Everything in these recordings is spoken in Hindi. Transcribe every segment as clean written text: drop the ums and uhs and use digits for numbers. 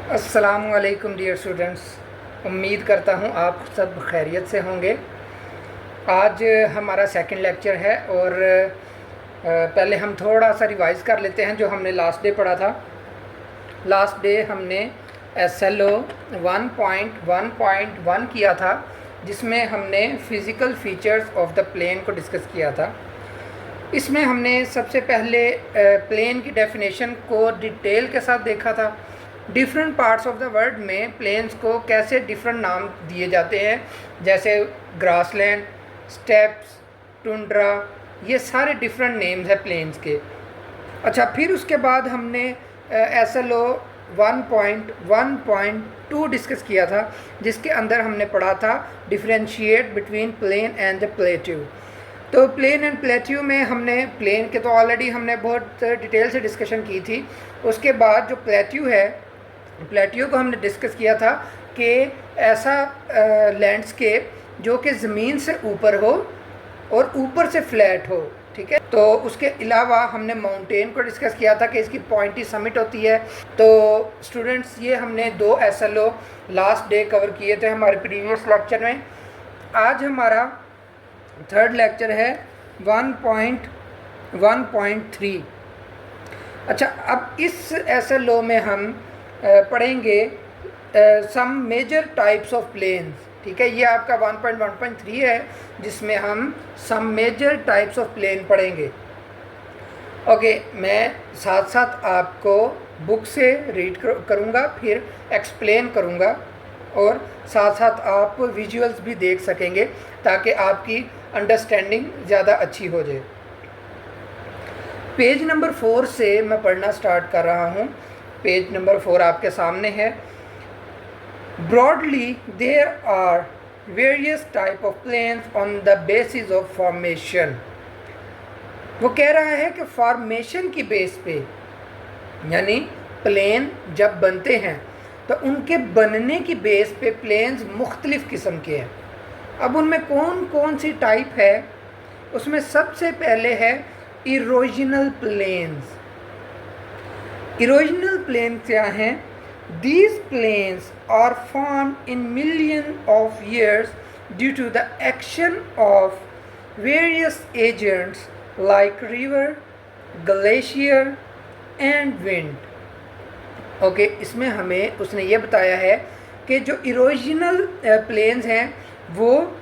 अस्सलामुअलैकुम डियर स्टूडेंट्स, उम्मीद करता हूँ आप सब खैरियत से होंगे। आज हमारा सेकंड लेक्चर है और पहले हम थोड़ा सा रिवाइज़ कर लेते हैं जो हमने लास्ट डे पढ़ा था। लास्ट डे हमने SLO 1.1.1 किया था, जिसमें हमने physical features of the plain को डिस्कस किया था। इसमें हमने सबसे पहले प्लेन की डेफिनेशन को डिटेल के साथ देखा था। Different parts of the world में प्लेन्स को कैसे डिफरेंट नाम दिए जाते हैं, जैसे ग्रासलैंड, स्टेप्स, टुंड्रा, ये सारे डिफरेंट नेम्स हैं प्लेन्स के। अच्छा, फिर उसके बाद हमने SLO 1.1.2 डिस्कस किया था, जिसके अंदर हमने पढ़ा था differentiate between plain and the plateau. तो प्लेन एंड प्लेट्यू में हमने प्लेन के तो ऑलरेडी हमने बहुत डिटेल से डिस्कशन की थी। उसके बाद जो प्लेट्यू है, प्लेट्यू को हमने डिस्कस किया था कि ऐसा लैंडस्केप जो कि ज़मीन से ऊपर हो और ऊपर से फ्लैट हो, ठीक है। तो उसके अलावा हमने माउंटेन को डिस्कस किया था कि इसकी पॉइंटी समिट होती है। तो स्टूडेंट्स, ये हमने 2 SLO लास्ट डे कवर किए थे हमारे प्रीवियस लेक्चर में। आज हमारा थर्ड लेक्चर है 1.1.3। अच्छा, अब इस SLO में हम पढ़ेंगे some major types of plains, ठीक है। ये आपका 1.1.3 है, जिसमें हम some major types of plain पढ़ेंगे। ओके, मैं साथ साथ आपको बुक से रीड करूँगा, फिर एक्सप्लेन करूँगा और साथ साथ आप विजुअल्स भी देख सकेंगे ताकि आपकी अंडरस्टैंडिंग ज़्यादा अच्छी हो जाए। पेज नंबर 4 से मैं पढ़ना स्टार्ट कर रहा हूँ। पेज नंबर 4 आपके सामने है। Broadly there are various type of plains on the basis of formation. वो कह रहा है कि फॉर्मेशन की बेस पे, यानी प्लेन जब बनते हैं तो उनके बनने की बेस पे प्लेन्स मुख्तलिफ़ किस्म के हैं। अब उनमें कौन कौन सी टाइप है, उसमें सबसे पहले है इरोजनल प्लेन्स। इरोजनल प्लेन क्या हैं? These plains are formed in millions of years due to the action of various agents like river, glacier and wind. Okay, इसमें हमें उसने ये बताया है कि जो इरोजनल प्लेन्स हैं वो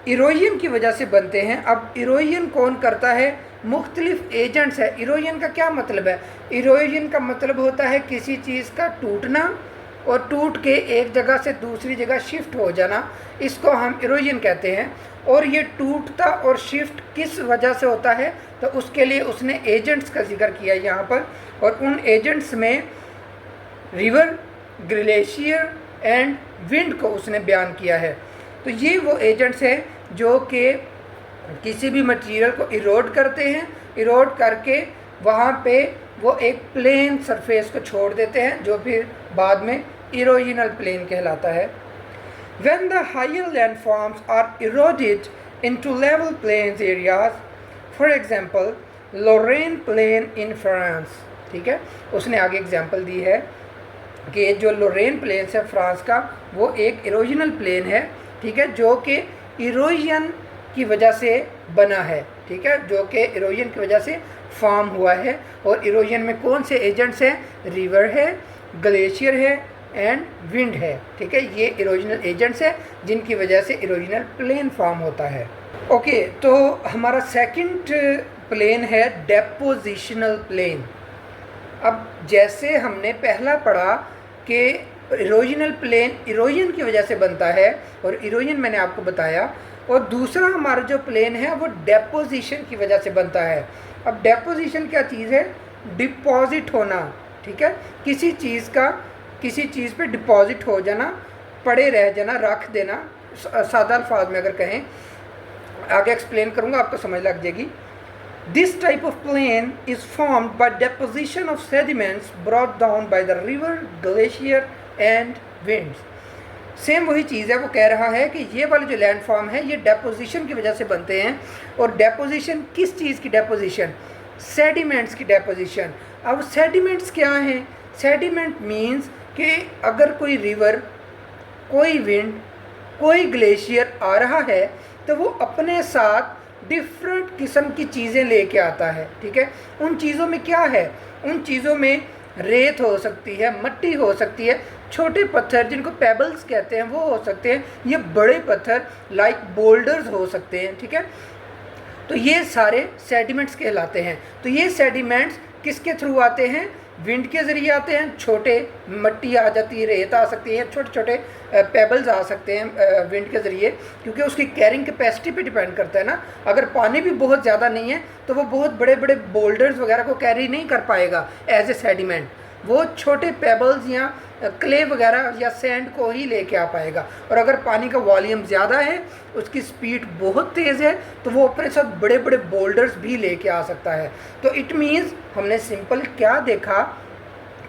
इरोजन की वजह से बनते हैं। अब इरोजन कौन करता है? मुख्तलिफ एजेंट्स है। इरोजन का क्या मतलब है? इरोजन का मतलब होता है किसी चीज़ का टूटना और टूट के एक जगह से दूसरी जगह शिफ्ट हो जाना, इसको हम इरोजन कहते हैं। और ये टूटता और शिफ्ट किस वजह से होता है, तो उसके लिए उसने एजेंट्स का जिक्र किया यहाँ पर, और उन एजेंट्स में रिवर, ग्लेशियर एंड विंड को उसने बयान किया है। तो ये वो एजेंट्स हैं जो कि किसी भी मटेरियल को इरोड करते हैं, इरोड करके वहाँ पे वो एक प्लेन सरफेस को छोड़ देते हैं, जो फिर बाद में इरोजनल प्लेन कहलाता है। When the higher landforms are eroded into level plains areas, for example, Lorraine Plain in France, ठीक है। उसने आगे एग्जांपल दी है कि जो लोरेन प्लेन्स है फ्रांस का, वो एक इरोजनल प्लेन है, ठीक है, जो कि इरोजन की वजह से बना है, ठीक है, जो कि इरोजन की वजह से फॉर्म हुआ है। और इरोजन में कौन से एजेंट्स हैं? रिवर है, ग्लेशियर है एंड विंड है, ठीक है। ये इरोजनल एजेंट्स हैं जिनकी वजह से इरोजनल प्लेन फॉर्म होता है। ओके, तो हमारा सेकंड प्लेन है डेपोजिशनल प्लेन। अब जैसे हमने पहला पढ़ा कि इरोजनल प्लेन इरोजन की वजह से बनता है, और इरोजन मैंने आपको बताया, और दूसरा हमारा जो प्लेन है वो डेपोजिशन की वजह से बनता है। अब डेपोजिशन क्या चीज़ है? डिपॉजिट होना, ठीक है, किसी चीज़ का किसी चीज़ पे डिपॉजिट हो जाना, पड़े रह जाना, रख देना, सादा अल्फाज में अगर कहें। आगे एक्सप्लेन करूँगा, आपको समझ लग जाएगी। This type of plain is formed by deposition of sediments brought down by the river, glacier and winds. Same वही चीज़ है। वो कह रहा है कि ये वाले जो लैंड फॉर्म है ये डेपोजिशन की वजह से बनते हैं। और डेपोजिशन किस चीज़ की डेपोजिशन? सेडिमेंट्स की डेपोजिशन। अब सेडिमेंट्स क्या हैं? सेडिमेंट मीन्स कि अगर कोई रिवर, कोई विंड, कोई ग्लेशियर आ रहा है तो वो अपने साथ डिफरेंट किस्म की चीज़ें लेके आता है, ठीक है। उन चीज़ों में क्या है, उन चीज़ों में रेत हो सकती है, मिट्टी हो सकती है, छोटे पत्थर जिनको पेबल्स कहते हैं वो हो सकते हैं, ये बड़े पत्थर लाइक बोल्डर्स हो सकते हैं, ठीक है। तो ये सारे सेडिमेंट्स कहलाते हैं। तो ये सेडिमेंट्स किसके थ्रू आते हैं, विंड के ज़रिए आते हैं। छोटे मिट्टी आ जाती है, रेत आ सकती है, छोटे छोटे पेबल्स आ सकते हैं विंड के ज़रिए, क्योंकि उसकी कैरिंग कैपेसिटी पे डिपेंड करता है ना। अगर पानी भी बहुत ज़्यादा नहीं है तो वो बहुत बड़े बड़े बोल्डर्स वगैरह को कैरी नहीं कर पाएगा एज ए सेडिमेंट, वो छोटे पेबल्स या क्ले वगैरह या सैंड को ही लेके आ पाएगा। और अगर पानी का वॉल्यूम ज़्यादा है, उसकी स्पीड बहुत तेज़ है, तो वो अपने साथ बड़े बड़े बोल्डर्स भी लेके आ सकता है। तो इट मीन्स हमने सिंपल क्या देखा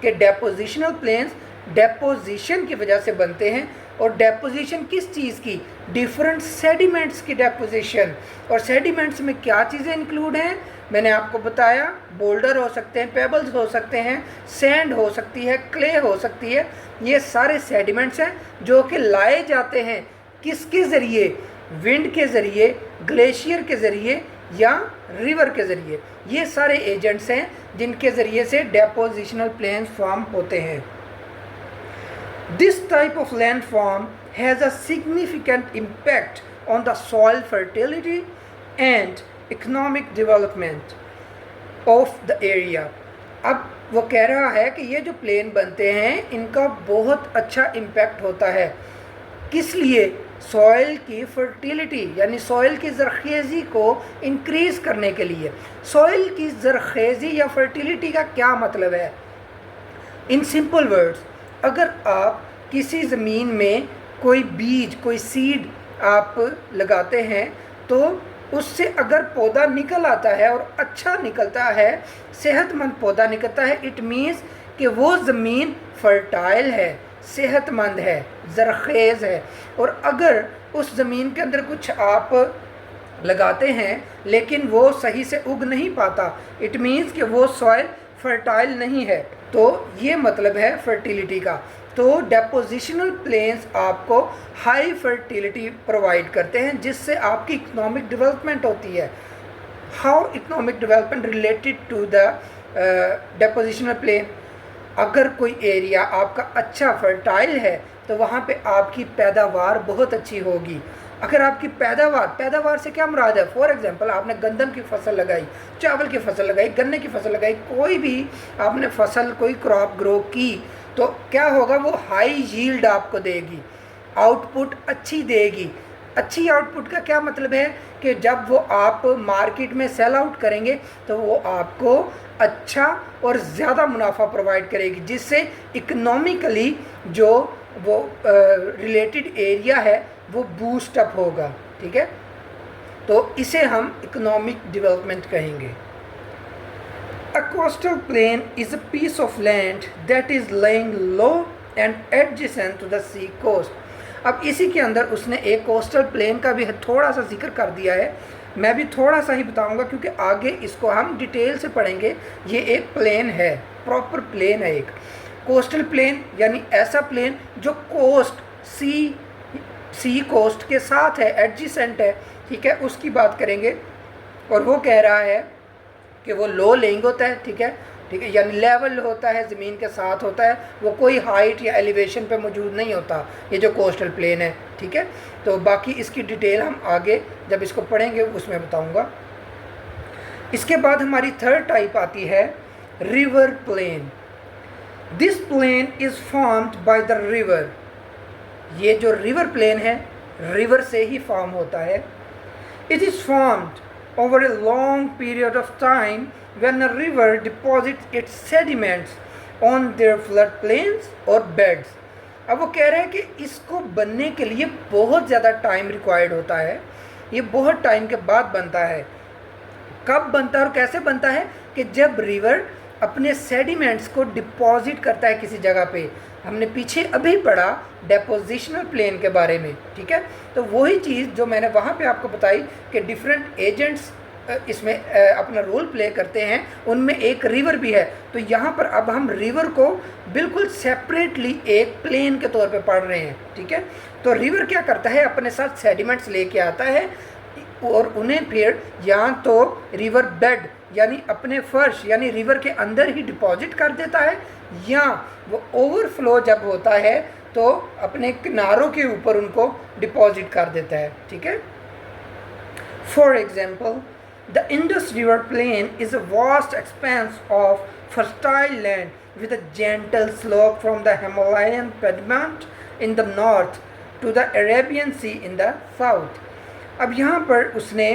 कि डेपोजिशनल प्लेन्स डेपोजिशन की वजह से बनते हैं। और डेपोजिशन किस चीज़ की, डिफरेंट सेडिमेंट्स की डेपोजिशन। और सेडिमेंट्स में क्या चीज़ें इंक्लूड हैं, मैंने आपको बताया, बोल्डर हो सकते हैं, पेबल्स हो सकते हैं, सैंड हो सकती है, क्ले हो सकती है। ये सारे सेडिमेंट्स हैं जो कि लाए जाते हैं किसके ज़रिए, विंड के ज़रिए, ग्लेशियर के ज़रिए या रिवर के ज़रिए। ये सारे एजेंट्स हैं जिनके ज़रिए से डेपोजिशनल प्लेन्स फॉर्म होते हैं। This type of landform has a significant impact on the soil fertility and economic development of the area. अब वो कह रहा है कि ये जो प्लेन बनते हैं इनका बहुत अच्छा इम्पैक्ट होता है, किस लिए, सॉइल की फर्टिलिटी यानी सॉइल की ज़रख़ेज़ी को इंक्रीज़ करने के लिए। सॉइल की ज़रख़ेज़ी या फर्टिलिटी का क्या मतलब है, इन सिंपल वर्ड्स, अगर आप किसी ज़मीन में कोई बीज, कोई सीड आप लगाते हैं तो उससे अगर पौधा निकल आता है और अच्छा निकलता है, सेहतमंद पौधा निकलता है, इट मीन्स कि वो ज़मीन फर्टाइल है, सेहतमंद है, ज़रख़ेज़ है। और अगर उस ज़मीन के अंदर कुछ आप लगाते हैं लेकिन वो सही से उग नहीं पाता, इट मीन्स कि वो सॉइल फर्टाइल नहीं है। तो ये मतलब है फर्टिलिटी का। तो डेपोजिशनल प्लेन्स आपको हाई फर्टिलिटी प्रोवाइड करते हैं जिससे आपकी इकोनॉमिक डेवलपमेंट होती है। How economic development related to the depositional plain, अगर कोई एरिया आपका अच्छा फर्टाइल है तो वहाँ पे आपकी पैदावार बहुत अच्छी होगी। अगर आपकी पैदावार से क्या मुराद है, फॉर एग्जांपल आपने गंदम की फसल लगाई, चावल की फसल लगाई, गन्ने की फसल लगाई, कोई भी आपने फसल, कोई क्रॉप ग्रो की, तो क्या होगा, वो हाई यील्ड आपको देगी, आउटपुट अच्छी देगी। अच्छी आउटपुट का क्या मतलब है कि जब वो आप मार्केट में सेल आउट करेंगे तो वो आपको अच्छा और ज़्यादा मुनाफा प्रोवाइड करेगी, जिससे इकोनॉमिकली जो वो रिलेटेड एरिया है वो बूस्ट अप होगा, ठीक है। तो इसे हम इकोनॉमिक डेवलपमेंट कहेंगे। A coastal plain is a piece of land that is laying low and adjacent to the sea coast. अब इसी के अंदर उसने एक कोस्टल प्लेन का भी थोड़ा सा जिक्र कर दिया है, मैं भी थोड़ा सा ही बताऊंगा क्योंकि आगे इसको हम डिटेल से पढ़ेंगे। ये एक प्लेन है, प्रॉपर प्लेन है एक कोस्टल प्लेन, यानी ऐसा प्लेन जो कोस्ट, सी कोस्ट के साथ है, एडजेसेंट है, ठीक है, उसकी बात करेंगे। और वो कह रहा है कि वो लो लेइंग होता है, ठीक है, यानी लेवल होता है, ज़मीन के साथ होता है, वो कोई हाइट या एलिवेशन पे मौजूद नहीं होता, ये जो कोस्टल प्लेन है, ठीक है। तो बाकी इसकी डिटेल हम आगे जब इसको पढ़ेंगे उसमें बताऊंगा। इसके बाद हमारी थर्ड टाइप आती है river plain. This plain is formed by the river. ये जो रिवर प्लेन है रिवर से ही फॉर्म होता है। It is formed over a long period of time when a river deposits its sediments on their floodplains or beds. अब वो कह रहे हैं कि इसको बनने के लिए बहुत ज़्यादा टाइम रिक्वायर्ड होता है, ये बहुत टाइम के बाद बनता है। कब बनता है और कैसे बनता है कि जब रिवर अपने सेडिमेंट्स को डिपॉजिट करता है किसी जगह पे। हमने पीछे अभी पढ़ा डेपोजिशनल प्लेन के बारे में, ठीक है। तो वही चीज़ जो मैंने वहाँ पे आपको बताई कि डिफरेंट एजेंट्स इसमें अपना रोल प्ले करते हैं, उनमें एक रिवर भी है। तो यहाँ पर अब हम रिवर को बिल्कुल सेपरेटली एक प्लेन के तौर पे पढ़ रहे हैं, ठीक है। तो रिवर क्या करता है, अपने साथ सेडिमेंट्स लेके आता है और उन्हें फिर या तो रिवर बेड यानी अपने फर्श यानी रिवर के अंदर ही डिपॉजिट कर देता है, या वो ओवरफ्लो जब होता है तो अपने किनारों के ऊपर उनको डिपॉजिट कर देता है, ठीक है। For example, the Indus river plain is a vast expanse of fertile land with a gentle slope from the Himalayan pediment in the north to the Arabian Sea in the south. अब यहाँ पर उसने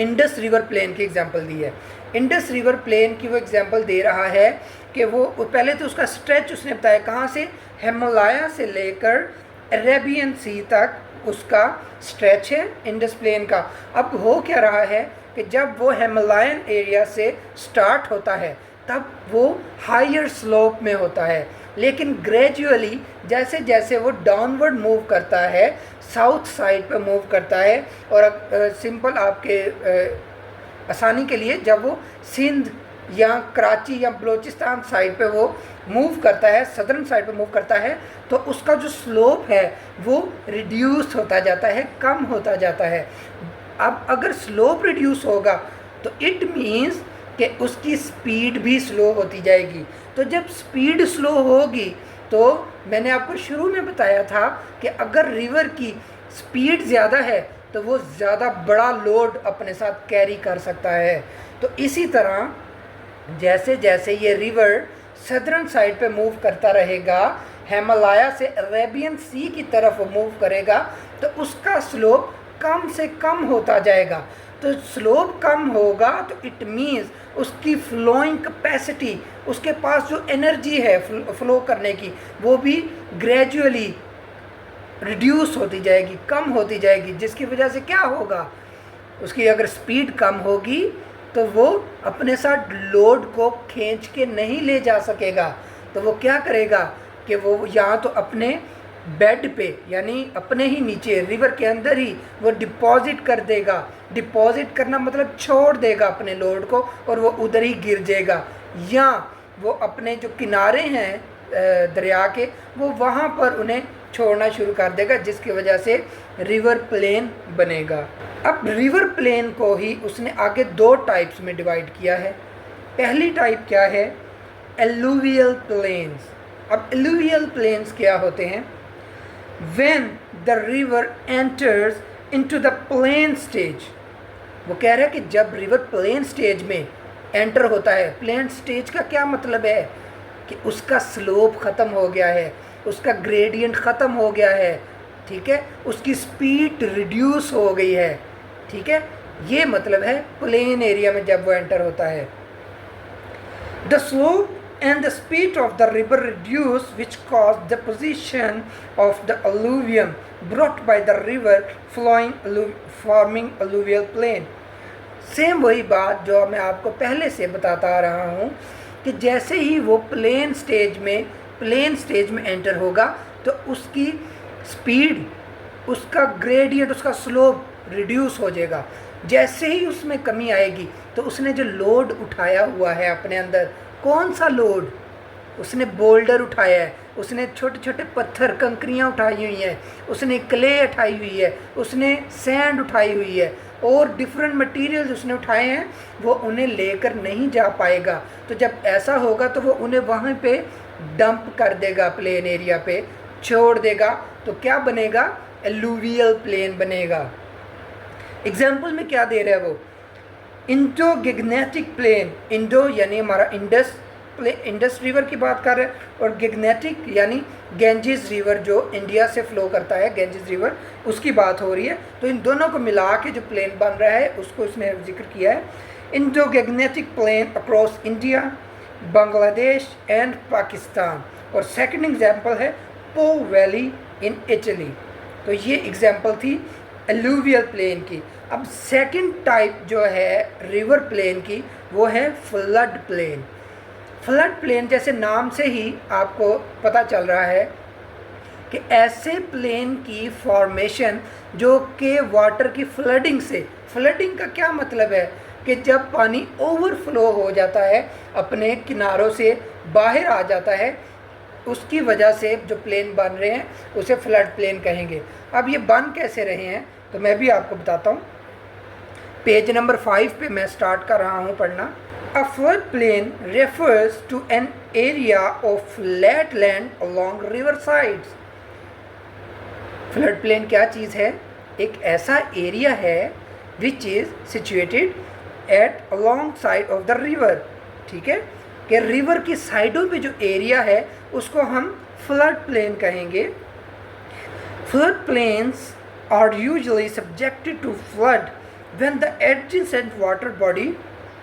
इंडस रिवर प्लेन की एग्जांपल दी है। इंडस रिवर प्लेन की वो एग्जांपल दे रहा है कि वो पहले तो उसका स्ट्रेच उसने बताया कहाँ से, हिमालय से लेकर अरेबियन सी तक उसका स्ट्रेच है इंडस प्लेन का। अब हो क्या रहा है कि जब वो हिमालयन एरिया से स्टार्ट होता है तब वो हायर स्लोप में होता है, लेकिन ग्रेजुअली जैसे जैसे वो डाउनवर्ड मूव करता है, साउथ साइड पे मूव करता है, और सिंपल आपके आसानी के लिए जब वो सिंध या कराची या बलूचिस्तान साइड पे वो मूव करता है, सदर्न साइड पे मूव करता है, तो उसका जो स्लोप है वो रिड्यूस होता जाता है, कम होता जाता है। अब अगर स्लोप रिड्यूस होगा तो इट मीन्स कि उसकी स्पीड भी स्लो होती जाएगी। तो जब स्पीड स्लो होगी तो मैंने आपको शुरू में बताया था कि अगर रिवर की स्पीड ज़्यादा है तो वो ज़्यादा बड़ा लोड अपने साथ कैरी कर सकता है। तो इसी तरह जैसे जैसे ये रिवर सदर्न साइड पे मूव करता रहेगा, हिमालय से अरेबियन सी की तरफ मूव करेगा, तो उसका स्लोप कम से कम होता जाएगा। तो स्लोप कम होगा तो इट मीन्स उसकी फ्लोइंग कैपेसिटी, उसके पास जो एनर्जी है फ्लो करने की, वो भी ग्रेजुअली रिड्यूस होती जाएगी, कम होती जाएगी, जिसकी वजह से क्या होगा, उसकी अगर स्पीड कम होगी तो वो अपने साथ लोड को खींच के नहीं ले जा सकेगा। तो वो क्या करेगा कि वो या तो अपने बेड पे यानी अपने ही नीचे रिवर के अंदर ही वो डिपॉजिट कर देगा। डिपॉजिट करना मतलब छोड़ देगा अपने लोड को और वो उधर ही गिर जाएगा, या वो अपने जो किनारे हैं दरिया के वो वहाँ पर उन्हें छोड़ना शुरू कर देगा, जिसकी वजह से रिवर प्लेन बनेगा। अब रिवर प्लेन को ही उसने आगे दो टाइप्स में डिवाइड किया है। पहली टाइप क्या है, एलुवियल प्लेन्स। अब एलुवियल प्लेन्स क्या होते हैं, when the river enters into the plain stage, वो कह रहा है कि जब रिवर प्लेन स्टेज में एंटर होता है, प्लेन स्टेज का क्या मतलब है कि उसका स्लोप ख़त्म हो गया है, उसका ग्रेडियंट ख़त्म हो गया है, ठीक है, उसकी स्पीड रिड्यूस हो गई है, ठीक है, ये मतलब है प्लेन एरिया में जब वो एंटर होता है। The slope and the speed of the river reduce, which caused deposition of the alluvium brought by the river flowing forming alluvial plain। Same वही बात जो मैं आपको पहले से बताता आ रहा हूँ कि जैसे ही वो प्लेन स्टेज में एंटर होगा तो उसकी स्पीड, उसका ग्रेडियंट, उसका स्लोप रिड्यूस हो जाएगा। जैसे ही उसमें कमी आएगी तो उसने जो लोड उठाया हुआ है अपने अंदर, कौन सा लोड, उसने बोल्डर उठाया है, उसने छोटे छोटे पत्थर कंकरियाँ उठाई हुई हैं, उसने क्ले उठाई हुई है, उसने सैंड उठाई हुई है और डिफरेंट मटेरियल्स उसने उठाए हैं, वो उन्हें लेकर नहीं जा पाएगा। तो जब ऐसा होगा तो वो उन्हें वहाँ पे डंप कर देगा, प्लेन एरिया पे छोड़ देगा, तो क्या बनेगा, एलुवियल प्लेन बनेगा। एग्जाम्पल में क्या दे रहा है वो, इंडो गिग्नेटिक प्लेन, इंडो यानी हमारा इंडस रिवर की बात कर रहे हैं, और गिग्नेटिक यानी गेंजिस रिवर जो इंडिया से फ्लो करता है, गेंजिस रिवर, उसकी बात हो रही है। तो इन दोनों को मिला के जो प्लेन बन रहा है उसको इसने जिक्र किया है, Indo Gangetic plain across India, Bangladesh and Pakistan. और सेकंड एग्जांपल है पो वैली इन इटली। तो ये एग्जांपल थी एलुवियल प्लेन की। अब सेकंड टाइप जो है रिवर प्लेन की वो है फ्लड प्लेन। फ्लड प्लेन जैसे नाम से ही आपको पता चल रहा है कि ऐसे प्लेन की फॉर्मेशन जो कि वाटर की फ्लडिंग से, फ्लडिंग का क्या मतलब है कि जब पानी ओवरफ्लो हो जाता है, अपने किनारों से बाहर आ जाता है, उसकी वजह से जो प्लेन बन रहे हैं उसे फ्लड प्लेन कहेंगे। अब ये बन कैसे रहे हैं तो मैं भी आपको बताता हूँ। पेज नंबर 5 पे मैं स्टार्ट कर रहा हूँ पढ़ना। A flood plain refers to an area of flat land along river sides. Flood plain क्या चीज़ है? एक ऐसा एरिया है which is situated at along side of the river. ठीक है, कि रिवर की साइडों पे जो एरिया है उसको हम फ्लड प्लेन कहेंगे। Flood plains are usually subjected to flood when the adjacent water body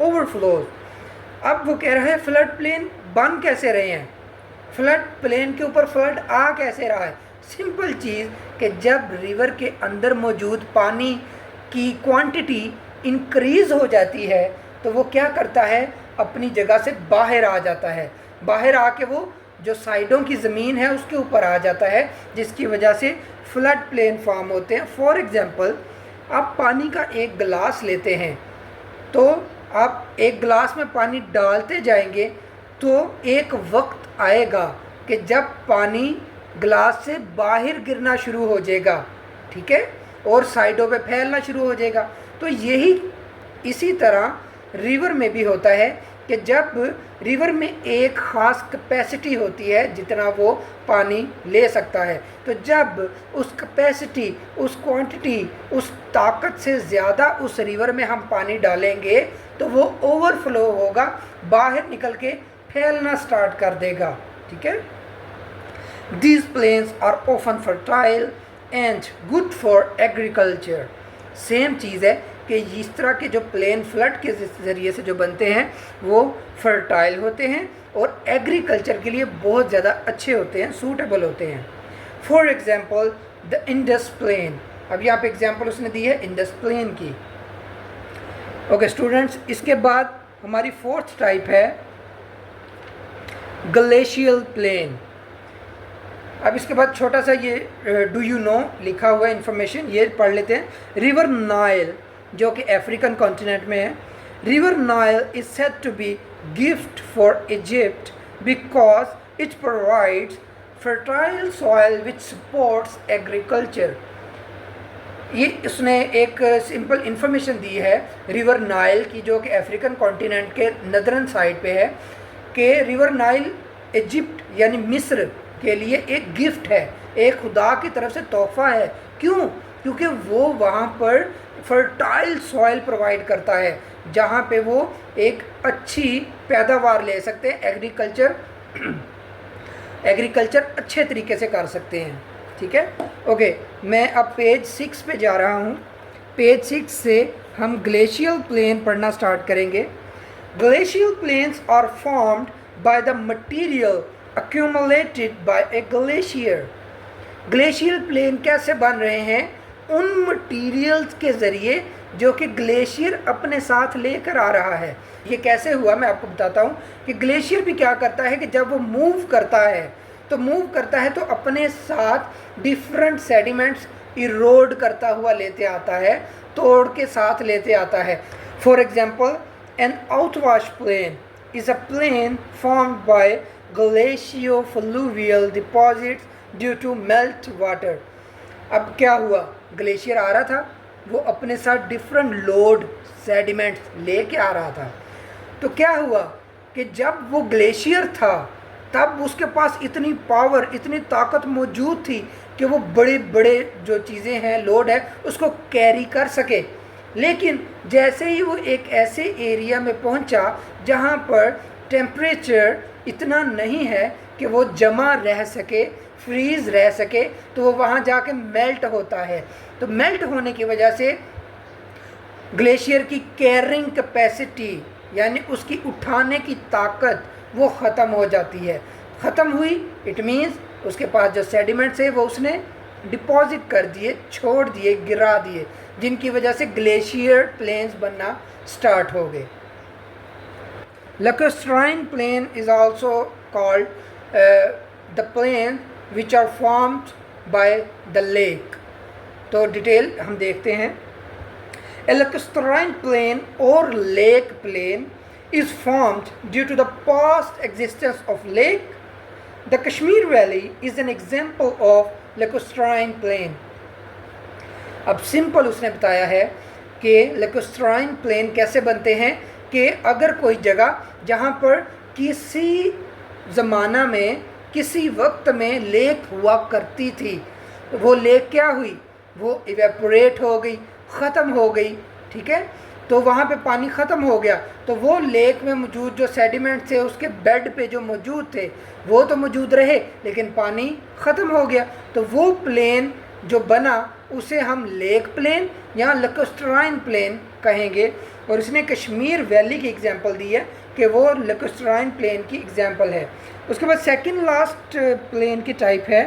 overflows. अब वो कह रहा है फ्लड प्लेन बन कैसे रहे हैं, फ्लड प्लेन के ऊपर फ्लड आ कैसे रहा है। सिंपल चीज़ कि जब रिवर के अंदर मौजूद पानी की क्वांटिटी इंक्रीज़ हो जाती है तो वो क्या करता है, अपनी जगह से बाहर आ जाता है, बाहर आके वो जो साइडों की ज़मीन है उसके ऊपर आ जाता है, जिसकी वजह से फ्लड प्लेन फॉर्म होते हैं। फॉर एग्ज़ाम्पल, आप पानी का एक गिलास लेते हैं तो आप एक गिलास में पानी डालते जाएंगे तो एक वक्त आएगा कि जब पानी गिलास से बाहर गिरना शुरू हो जाएगा, ठीक है, और साइडों पे फैलना शुरू हो जाएगा। तो यही इसी तरह रिवर में भी होता है कि जब रिवर में एक ख़ास कैपेसिटी होती है जितना वो पानी ले सकता है, तो जब उस कैपेसिटी, उस क्वांटिटी, उस ताकत से ज़्यादा उस रिवर में हम पानी डालेंगे तो वो ओवरफ्लो होगा, बाहर निकल के फैलना स्टार्ट कर देगा। ठीक है, these plains are often fertile and good for agriculture. Same चीज़ है कि इस तरह के जो प्लेन फ्लड के ज़रिए से जो बनते हैं वो फर्टाइल होते हैं और एग्रीकल्चर के लिए बहुत ज़्यादा अच्छे होते हैं, सूटेबल होते हैं। For example the Indus plain. अब यहाँ पे एग्जाम्पल उसने दी है इंडस प्लेन की। ओके स्टूडेंट्स, इसके बाद हमारी फोर्थ टाइप है ग्लेशियल प्लेन। अब इसके बाद छोटा सा ये डू यू नो लिखा हुआ इन्फॉर्मेशन ये पढ़ लेते हैं। रिवर नाइल जो कि अफ्रीकन कॉन्टिनेंट में है, river Nile is said to be gift for Egypt because it provides fertile soil which supports agriculture. ये उसने एक सिंपल इन्फॉर्मेशन दी है रिवर नाइल की जो कि अफ्रीकन कॉन्टिनेंट के नदरन साइड पे है, कि रिवर नाइल इजिप्ट यानी मिस्र के लिए एक गिफ्ट है, एक खुदा की तरफ से तोहफा है। क्यों? क्योंकि वो वहाँ पर फर्टाइल सॉइल प्रोवाइड करता है जहाँ पे वो एक अच्छी पैदावार ले सकते हैं, एग्रीकल्चर अच्छे तरीके से कर सकते हैं। ठीक है, ओके, मैं अब पेज 6 पे जा रहा हूँ। पेज 6 से हम ग्लेशियल प्लेन पढ़ना स्टार्ट करेंगे। Glacial plains are formed by the material accumulated by a glacier। Glacial plain कैसे बन रहे हैं? उन मटीरियल्स के ज़रिए जो कि ग्लेशियर अपने साथ लेकर आ रहा है। ये कैसे हुआ मैं आपको बताता हूँ कि ग्लेशियर भी क्या करता है कि जब वो मूव करता है तो अपने साथ डिफरेंट सेडिमेंट्स इरोड करता हुआ लेते आता है, तोड़ के साथ लेते आता है। For example, an outwash plain is a plain formed by glaciofluvial deposits due to melt water। अब क्या हुआ, ग्लेशियर आ रहा था, वो अपने साथ डिफरेंट लोड सेडिमेंट्स लेके आ रहा था। तो क्या हुआ कि जब वो ग्लेशियर था तब उसके पास इतनी पावर, इतनी ताकत मौजूद थी कि वो बड़े बड़े जो चीज़ें हैं, लोड है, उसको कैरी कर सके। लेकिन जैसे ही वो एक ऐसे एरिया में पहुंचा जहां पर टेम्परेचर इतना नहीं है कि वो जमा रह सके, फ्रीज़ रह सके, तो वो वहाँ जाके मेल्ट होता है। तो मेल्ट होने की वजह से ग्लेशियर की कैरिंग कैपेसिटी यानी उसकी उठाने की ताकत वो ख़त्म हो जाती है। ख़त्म हुई इट मीन्स उसके पास जो सेडिमेंट्स है वो उसने डिपॉजिट कर दिए, छोड़ दिए, गिरा दिए, जिनकी वजह से ग्लेशियर प्लेन्स बनना स्टार्ट हो गए। Lacustrine plain is also called the plain which are formed by the lake. तो डिटेल हम देखते हैं। A lacustrine plain or lake plain is formed due to the past existence of lake. The Kashmir Valley is an example of lacustrine plain. अब सिंपल उसने बताया है कि lacustrine plain कैसे बनते हैं, कि अगर कोई जगह जहाँ पर किसी ज़माना में किसी वक्त में लेक हुआ करती थी, वो लेक क्या हुई, वो इवेपोरेट हो गई, ख़त्म हो गई, ठीक है, तो वहाँ पे पानी ख़त्म हो गया, तो वो लेक में मौजूद जो सेडिमेंट थे उसके बेड पे जो मौजूद थे वो तो मौजूद रहे, लेकिन पानी ख़त्म हो गया, तो वो प्लेन जो बना उसे हम लेक प्लेन या लैकुस्ट्राइन प्लेन कहेंगे। और इसने कश्मीर वैली की एग्जांपल दी है कि वो लैकुस्ट्राइन प्लेन की एग्जांपल है। उसके बाद सेकंड लास्ट प्लेन की टाइप है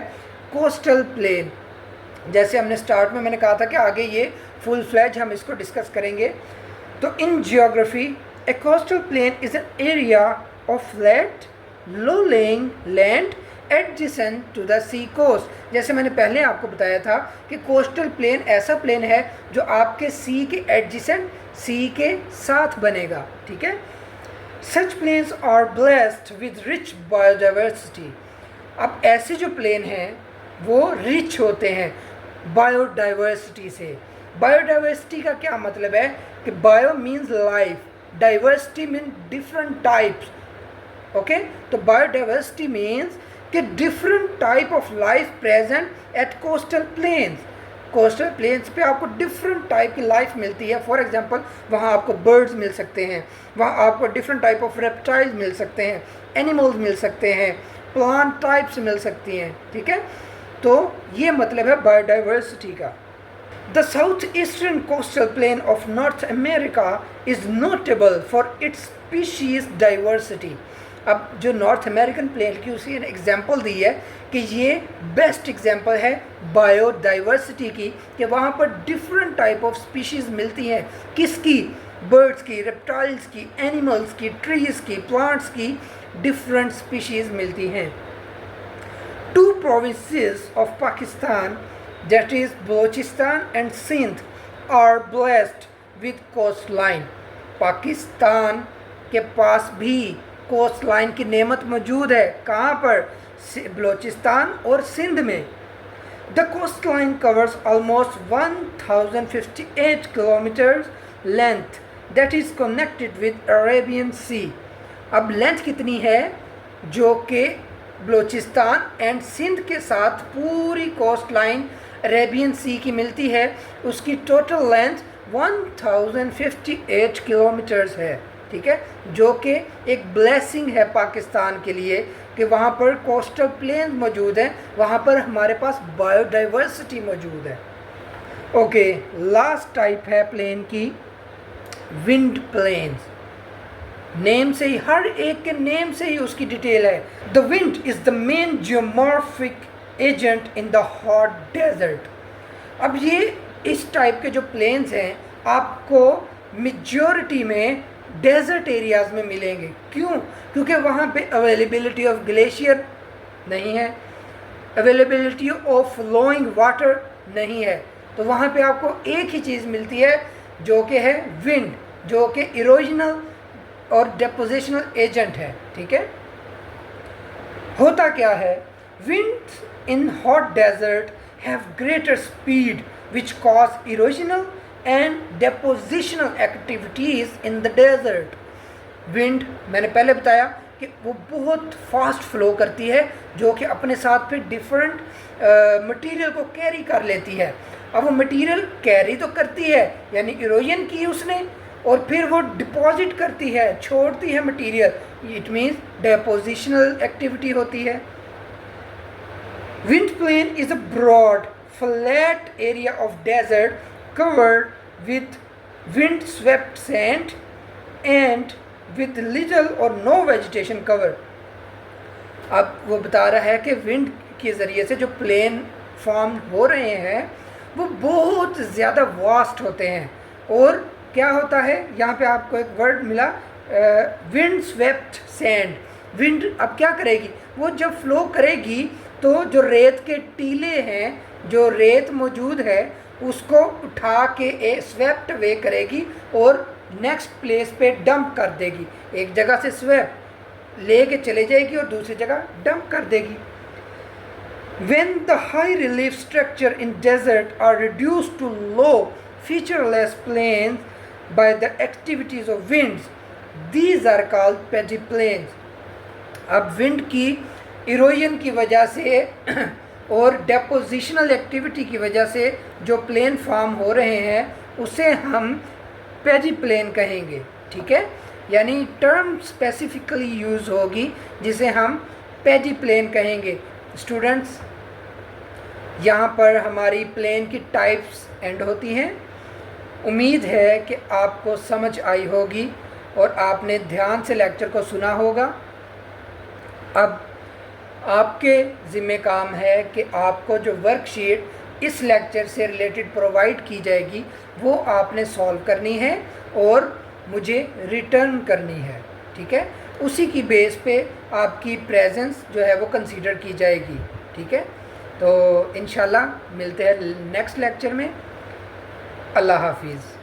कोस्टल प्लेन। जैसे हमने स्टार्ट में मैंने कहा था कि आगे ये फुल फ्लैज हम इसको डिस्कस करेंगे। तो in geography a coastal plain is an area of flat low lying land adjacent to the sea coast. जैसे मैंने पहले आपको बताया था कि कोस्टल प्लेन ऐसा प्लेन है जो आपके सी के एडजेसेंट, सी के साथ बनेगा, ठीक है। Such plains are blessed with rich biodiversity. अब ऐसे जो प्लेन हैं वो रिच होते हैं बायोडाइवर्सिटी से। बायोडाइवर्सिटी का क्या मतलब है कि bio means life, diversity mean different types, okay. तो बायोडाइवर्सिटी मीन्स कि different type of life present at coastal planes. Coastal planes पे आपको डिफरेंट टाइप की लाइफ मिलती है। फॉर एग्जांपल वहाँ आपको बर्ड्स मिल सकते हैं, वहाँ आपको डिफरेंट टाइप ऑफ रेप्टाइल्स मिल सकते हैं, एनिमल्स मिल सकते हैं, प्लांट टाइप्स मिल सकती हैं, ठीक है। तो ये मतलब है बायोडाइवर्सिटी का। The southeastern coastal plain of North America is notable for its species diversity. अब जो नॉर्थ अमेरिकन प्लेन की उसी एग्जांपल दी है कि ये बेस्ट एग्जांपल है बायोडाइवर्सिटी की, कि वहाँ पर डिफरेंट टाइप ऑफ स्पीशीज़ मिलती हैं। किसकी? बर्ड्स की, रेप्टाइल्स की, एनिमल्स की, ट्रीज़ की, प्लांट्स की, डिफरेंट स्पीशीज़ मिलती हैं। Two provinces of Pakistan, that is Balochistan and Sindh, are blessed with coastline. Pakistan के पास भी कोस्ट लाइन की नेमत मौजूद है। कहाँ पर? बलोचिस्तान और सिंध में। The coast line covers almost 1058 kilometres length that is connected with Arabian sea. अब लेंथ कितनी है जो कि बलोचिस्तान एंड सिंध के साथ पूरी कोस्ट लाइन अरेबियन सी की मिलती है, उसकी टोटल लेंथ 1058 किलोमीटर्स है, ठीक है, जो कि एक ब्लेसिंग है पाकिस्तान के लिए कि वहाँ पर कोस्टल प्लेन मौजूद हैं, वहाँ पर हमारे पास बायोडाइवर्सिटी मौजूद है। ओके, लास्ट टाइप है प्लेन की विंड प्लेन्स। नेम से ही, हर एक के नेम से ही उसकी डिटेल है। The wind is the main geomorphic agent in the hot desert. अब ये इस टाइप के जो प्लेन्स हैं आपको मेजॉरिटी में डेजर्ट एरियाज़ में मिलेंगे। क्यों? क्योंकि वहाँ पे अवेलेबिलिटी ऑफ ग्लेशियर नहीं है, अवेलेबिलिटी ऑफ फ्लोइंग वाटर नहीं है, तो वहाँ पे आपको एक ही चीज़ मिलती है जो कि है विंड, जो कि इरोजनल और डेपोजिशनल एजेंट है, ठीक है। होता क्या है, winds in hot desert have greater speed which cause erosional and depositional activities in the desert. Wind मैंने पहले बताया कि वो बहुत फास्ट फ्लो करती है, जो कि अपने साथ फिर डिफरेंट मटेरियल को कैरी कर लेती है। अब वो मटेरियल कैरी तो करती है, यानी इरोजन की उसने, और फिर वो डिपॉजिट करती है, छोड़ती है material, it means depositional activity होती है। Wind plain is a broad flat area of desert covered with wind-swept sand and with little or no vegetation cover। अब वो बता रहा है कि विंड के ज़रिए से जो प्लेन फॉर्म हो रहे हैं वो बहुत ज़्यादा वास्ट होते हैं। और क्या होता है, यहाँ पे आपको एक वर्ड मिला विंड स्वेप्ट सैंड। विंड अब क्या करेगी, वो जब फ्लो करेगी तो जो रेत के टीले हैं, जो रेत मौजूद है, उसको उठा के स्वेप्ट वे करेगी और नेक्स्ट प्लेस पे डंप कर देगी। एक जगह से स्वेप लेके चले जाएगी और दूसरी जगह डंप कर देगी। When the high relief structure in desert are reduced to low featureless plains by the activities of winds, these are called pejiplains. अब विंड की इरोजन की वजह से और डेपोजिशनल एक्टिविटी की वजह से जो प्लेन फॉर्म हो रहे हैं उसे हम पेजिप्लेन कहेंगे। ठीक है, यानी टर्म स्पेसिफिकली यूज़ होगी जिसे हम पेजिप्लेन कहेंगे। स्टूडेंट्स, यहाँ पर हमारी प्लेन की टाइप्स एंड होती हैं। उम्मीद है कि आपको समझ आई होगी और आपने ध्यान से लेक्चर को सुना होगा। अब आपके ज़िम्मे काम है कि आपको जो वर्कशीट इस लेक्चर से रिलेटेड प्रोवाइड की जाएगी वो आपने सॉल्व करनी है और मुझे रिटर्न करनी है। ठीक है, उसी की बेस पे आपकी प्रेजेंस जो है वो कंसीडर की जाएगी। ठीक है, तो इंशाल्लाह मिलते हैं नेक्स्ट लेक्चर में। अल्लाह हाफिज़।